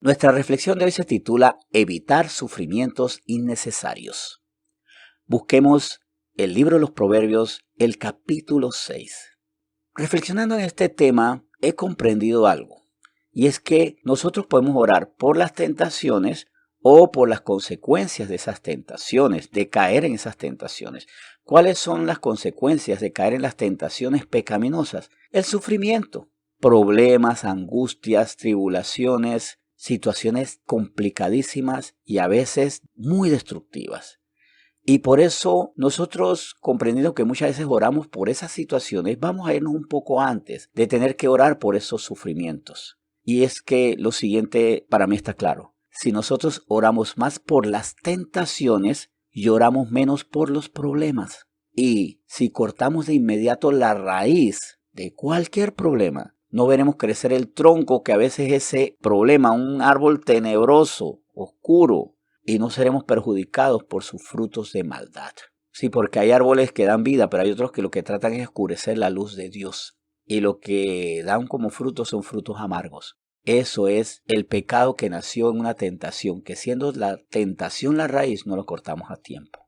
Nuestra reflexión de hoy se titula Evitar sufrimientos innecesarios. Busquemos el libro de los Proverbios, el capítulo 6. Reflexionando en este tema, he comprendido algo, y es que nosotros podemos orar por las tentaciones o por las consecuencias de esas tentaciones, de caer en esas tentaciones. ¿Cuáles son las consecuencias de caer en las tentaciones pecaminosas? El sufrimiento, problemas, angustias, tribulaciones, situaciones complicadísimas y a veces muy destructivas. Y por eso nosotros, comprendiendo que muchas veces oramos por esas situaciones, vamos a irnos un poco antes de tener que orar por esos sufrimientos. Y es que lo siguiente para mí está claro. Si nosotros oramos más por las tentaciones y oramos menos por los problemas. Y si cortamos de inmediato la raíz de cualquier problema, no veremos crecer el tronco, que a veces ese problema, un árbol tenebroso, oscuro, y no seremos perjudicados por sus frutos de maldad. Sí, porque hay árboles que dan vida, pero hay otros que lo que tratan es oscurecer la luz de Dios. Y lo que dan como frutos son frutos amargos. Eso es el pecado que nació en una tentación, que siendo la tentación la raíz, no lo cortamos a tiempo.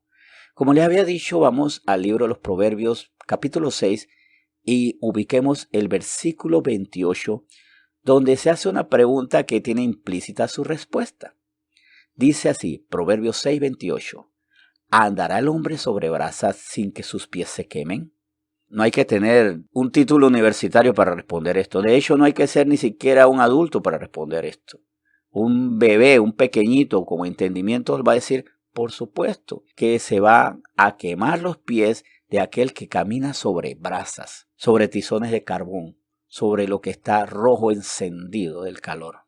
Como les había dicho, vamos al libro de los Proverbios, capítulo 6, y ubiquemos el versículo 28, donde se hace una pregunta que tiene implícita su respuesta. Dice así, Proverbios 6:28, ¿andará el hombre sobre brasas sin que sus pies se quemen? No hay que tener un título universitario para responder esto. De hecho, no hay que ser ni siquiera un adulto para responder esto. Un bebé, un pequeñito con entendimiento va a decir, por supuesto, que se va a quemar los pies de aquel que camina sobre brasas, sobre tizones de carbón, sobre lo que está rojo encendido del calor.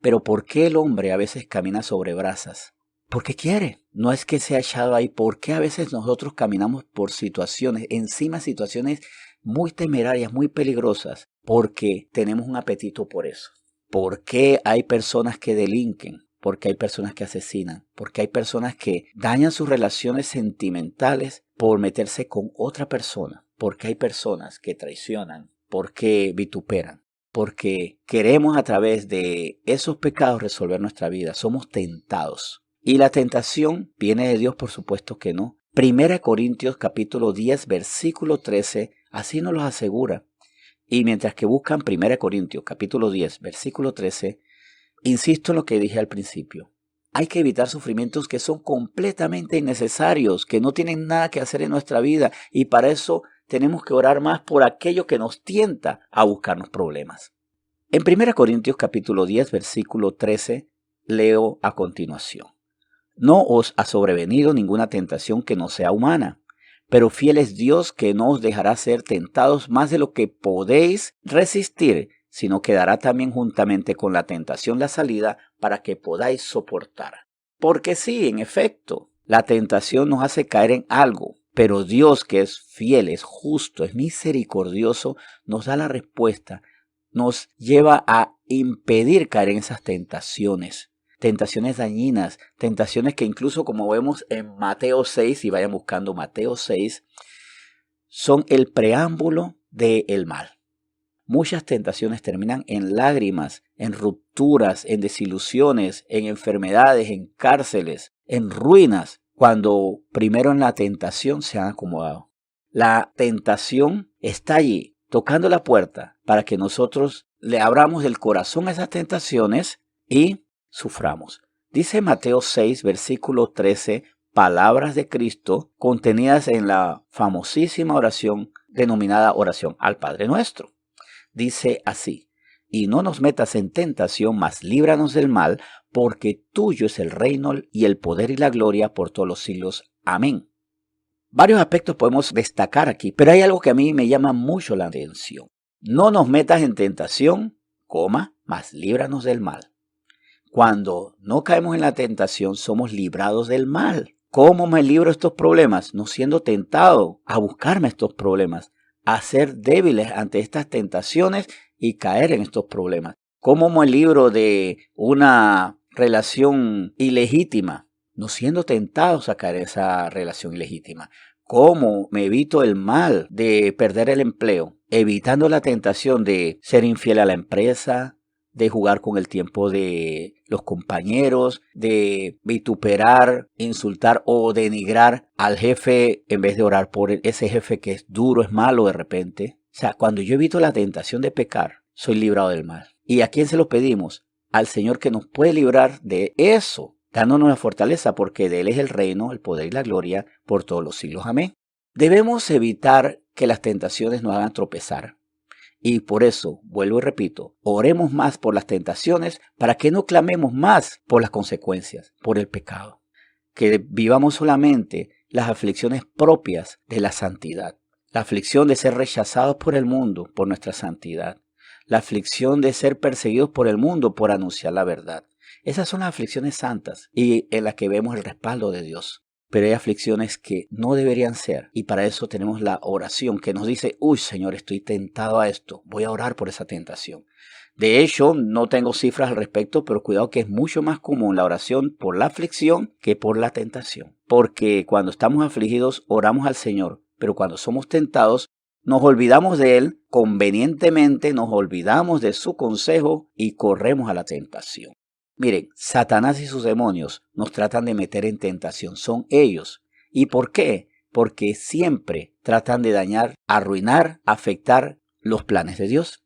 Pero ¿por qué el hombre a veces camina sobre brasas? Porque quiere. No es que sea echado ahí. ¿Por qué a veces nosotros caminamos por situaciones, encima situaciones muy temerarias, muy peligrosas? Porque tenemos un apetito por eso. ¿Por qué hay personas que delinquen? Porque hay personas que asesinan. Porque hay personas que dañan sus relaciones sentimentales por meterse con otra persona. Porque hay personas que traicionan. Porque vituperan. Porque queremos a través de esos pecados resolver nuestra vida. Somos tentados. ¿Y la tentación viene de Dios? Por supuesto que no. 1 Corintios capítulo 10, versículo 13, así nos lo asegura. Y mientras que buscan 1 Corintios capítulo 10, versículo 13, insisto en lo que dije al principio. Hay que evitar sufrimientos que son completamente innecesarios, que no tienen nada que hacer en nuestra vida. Y para eso tenemos que orar más por aquello que nos tienta a buscarnos problemas. En 1 Corintios capítulo 10, versículo 13, leo a continuación. No os ha sobrevenido ninguna tentación que no sea humana, pero fiel es Dios, que no os dejará ser tentados más de lo que podéis resistir, sino que dará también juntamente con la tentación la salida para que podáis soportar. Porque sí, en efecto, la tentación nos hace caer en algo, pero Dios, que es fiel, es justo, es misericordioso, nos da la respuesta, nos lleva a impedir caer en esas tentaciones. Tentaciones dañinas, tentaciones que incluso, como vemos en Mateo 6, y vayan buscando Mateo 6, son el preámbulo del mal. Muchas tentaciones terminan en lágrimas, en rupturas, en desilusiones, en enfermedades, en cárceles, en ruinas, cuando primero en la tentación se han acomodado. La tentación está allí, tocando la puerta, para que nosotros le abramos el corazón a esas tentaciones y suframos. Dice Mateo 6, versículo 13, palabras de Cristo contenidas en la famosísima oración denominada oración al Padre Nuestro. Dice así, y no nos metas en tentación, mas líbranos del mal, porque tuyo es el reino y el poder y la gloria por todos los siglos. Amén. Varios aspectos podemos destacar aquí, pero hay algo que a mí me llama mucho la atención. No nos metas en tentación, mas líbranos del mal. Cuando no caemos en la tentación, somos librados del mal. ¿Cómo me libro de estos problemas? No siendo tentado a buscarme estos problemas, a ser débiles ante estas tentaciones y caer en estos problemas. ¿Cómo me libro de una relación ilegítima? No siendo tentados a caer en esa relación ilegítima. ¿Cómo me evito el mal de perder el empleo? Evitando la tentación de ser infiel a la empresa, de jugar con el tiempo de los compañeros, de vituperar, insultar o denigrar al jefe en vez de orar por ese jefe que es duro, es malo de repente. O sea, cuando yo evito la tentación de pecar, soy librado del mal. ¿Y a quién se lo pedimos? Al Señor, que nos puede librar de eso, dándonos la fortaleza, porque de Él es el reino, el poder y la gloria por todos los siglos. Amén. Debemos evitar que las tentaciones nos hagan tropezar. Y por eso, vuelvo y repito, oremos más por las tentaciones para que no clamemos más por las consecuencias, por el pecado. Que vivamos solamente las aflicciones propias de la santidad. La aflicción de ser rechazados por el mundo por nuestra santidad. La aflicción de ser perseguidos por el mundo por anunciar la verdad. Esas son las aflicciones santas y en las que vemos el respaldo de Dios. Pero hay aflicciones que no deberían ser, y para eso tenemos la oración que nos dice: uy, Señor, estoy tentado a esto, voy a orar por esa tentación. De hecho, no tengo cifras al respecto, pero cuidado que es mucho más común la oración por la aflicción que por la tentación. Porque cuando estamos afligidos oramos al Señor, pero cuando somos tentados nos olvidamos de Él convenientemente, nos olvidamos de su consejo y corremos a la tentación. Miren, Satanás y sus demonios nos tratan de meter en tentación, son ellos. ¿Y por qué? Porque siempre tratan de dañar, arruinar, afectar los planes de Dios.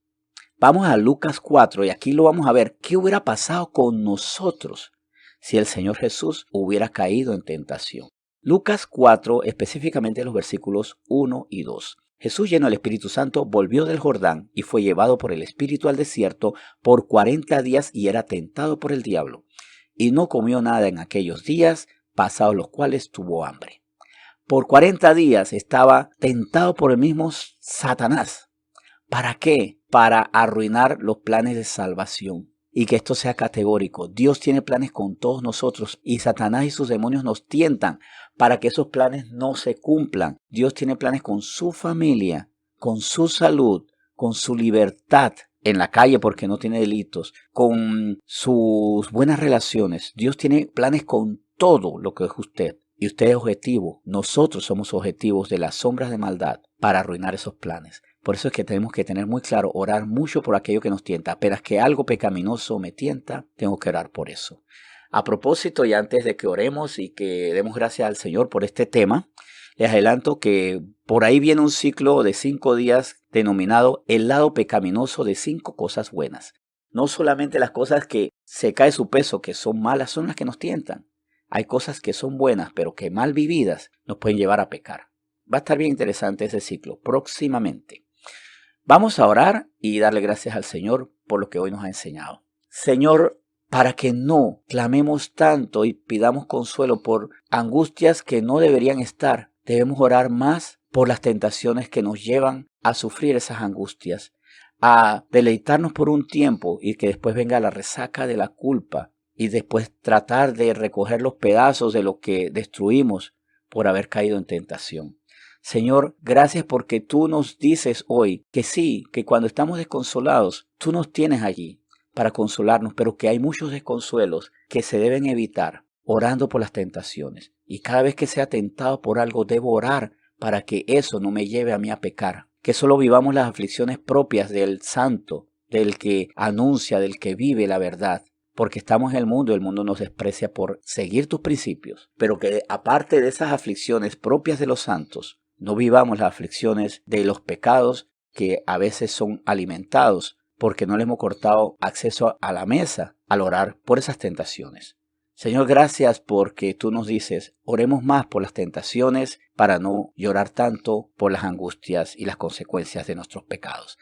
Vamos a Lucas 4 y aquí lo vamos a ver. ¿Qué hubiera pasado con nosotros si el Señor Jesús hubiera caído en tentación? Lucas 4, específicamente los versículos 1 y 2. Jesús, lleno del Espíritu Santo, volvió del Jordán y fue llevado por el Espíritu al desierto por 40 días y era tentado por el diablo. Y no comió nada en aquellos días, pasados los cuales tuvo hambre. Por 40 días estaba tentado por el mismo Satanás. ¿Para qué? Para arruinar los planes de salvación. Y que esto sea categórico. Dios tiene planes con todos nosotros y Satanás y sus demonios nos tientan para que esos planes no se cumplan. Dios tiene planes con su familia, con su salud, con su libertad en la calle porque no tiene delitos, con sus buenas relaciones. Dios tiene planes con todo lo que es usted. Y usted es objetivo. Nosotros somos objetivos de las sombras de maldad para arruinar esos planes. Por eso es que tenemos que tener muy claro, orar mucho por aquello que nos tienta. Apenas que algo pecaminoso me tienta, tengo que orar por eso. A propósito, y antes de que oremos y que demos gracias al Señor por este tema, les adelanto que por ahí viene un ciclo de 5 días denominado el lado pecaminoso de 5 cosas buenas. No solamente las cosas que se cae su peso, que son malas, son las que nos tientan. Hay cosas que son buenas, pero que mal vividas nos pueden llevar a pecar. Va a estar bien interesante ese ciclo próximamente. Vamos a orar y darle gracias al Señor por lo que hoy nos ha enseñado. Señor, para que no clamemos tanto y pidamos consuelo por angustias que no deberían estar, debemos orar más por las tentaciones que nos llevan a sufrir esas angustias, a deleitarnos por un tiempo y que después venga la resaca de la culpa y después tratar de recoger los pedazos de lo que destruimos por haber caído en tentación. Señor, gracias porque tú nos dices hoy que sí, que cuando estamos desconsolados, tú nos tienes allí para consolarnos, pero que hay muchos desconsuelos que se deben evitar orando por las tentaciones. Y cada vez que sea tentado por algo, debo orar para que eso no me lleve a mí a pecar. Que solo vivamos las aflicciones propias del santo, del que anuncia, del que vive la verdad. Porque estamos en el mundo nos desprecia por seguir tus principios. Pero que aparte de esas aflicciones propias de los santos, no vivamos las aflicciones de los pecados que a veces son alimentados porque no le hemos cortado acceso a la mesa al orar por esas tentaciones. Señor, gracias porque tú nos dices, oremos más por las tentaciones para no llorar tanto por las angustias y las consecuencias de nuestros pecados.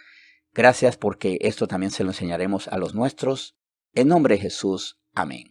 Gracias porque esto también se lo enseñaremos a los nuestros. En nombre de Jesús, amén.